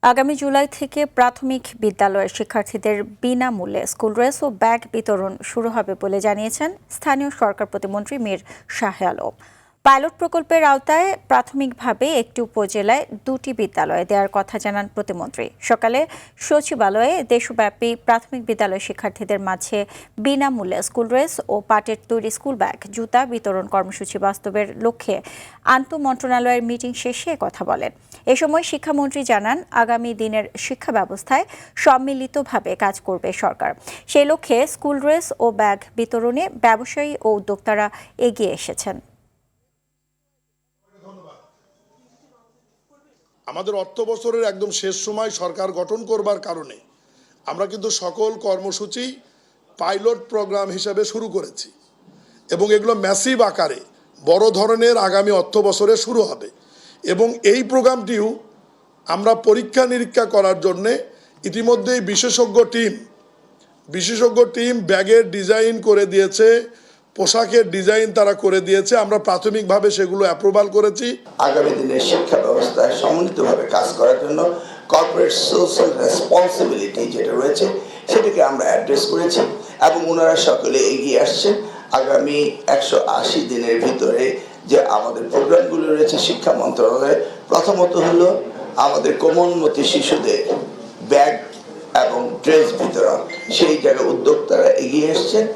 আগামী জুলাই থেকে প্রাথমিক বিদ্যালয়ের শিক্ষার্থীদের বিনামূল্যে স্কুল ড্রেস ও ব্যাগ বিতরণ শুরু হবে বলে জানিয়েছেন স্থানীয় সরকার প্রতিমন্ত্রী মীর শাহে আলম। পাইলট প্রকল্পের আওতায় প্রাথমিকভাবে একটি উপজেলায় 2টি বিদ্যালয়ে দেওয়ার কথা জানান প্রতিমন্ত্রী। সকালে সচিবালয়ে দেশব্যাপী প্রাথমিক বিদ্যালয় শিক্ষার্থীদের মাঝে বিনামূল্যে স্কুল ড্রেস ও পাটের তৈরি স্কুল ব্যাগ, জুতা বিতরণ কর্মসূচি বাস্তবের লক্ষ্যে আন্তঃমন্ত্রণালয়ের মিটিং শেষে কথা বলেন। এ সময় শিক্ষামন্ত্রী জানান, আগামী দিনের শিক্ষা ব্যবস্থায় সম্মিলিতভাবে কাজ করবে সরকার। সেই লক্ষ্যে স্কুল ড্রেস ও ব্যাগ বিতরণে ব্যবসায়ী ও উদ্যোক্তারা এগিয়ে এসেছেন। আমাদের অর্থ বছরের একদম শেষ সময় সরকার গঠন করবার কারণে আমরা কিন্তু সকল কর্মসূচি পাইলট প্রোগ্রাম হিসাবে শুরু করেছি এবং এগুলো ম্যাসিভ আকারে বড় ধরনের আগামী অর্থ বছরে শুরু হবে। এবং এই প্রোগ্রামটিও আমরা পরীক্ষা নিরীক্ষা করার জন্যে ইতিমধ্যেই বিশেষজ্ঞ টিম ব্যাগের ডিজাইন করে দিয়েছে, পোশাকের ডিজাইন তারা করে দিয়েছে। আমরা প্রাথমিকভাবে সেগুলো অ্যাপ্রুভাল করেছি। আগামী দিনের শিক্ষা ব্যবস্থায় সম্মিলিতভাবে কাজ করার জন্য কর্পোরেট সোশ্যাল রেসপন্সিবিলিটি যেটা রয়েছে সেটাকে আমরা অ্যাড্রেস করেছি এবং ওনারা সকলে এগিয়ে আসছেন। আগামী 180 দিনের ভিতরে যে আমাদের প্রোগ্রামগুলো রয়েছে শিক্ষা মন্ত্রণালয়ে, প্রথমত হলো আমাদের কোমলমতি শিশুদের ব্যাগ এবং ড্রেস বিতরণ, সেই জায়গায় উদ্যোক্তারা এগিয়ে এসছেন।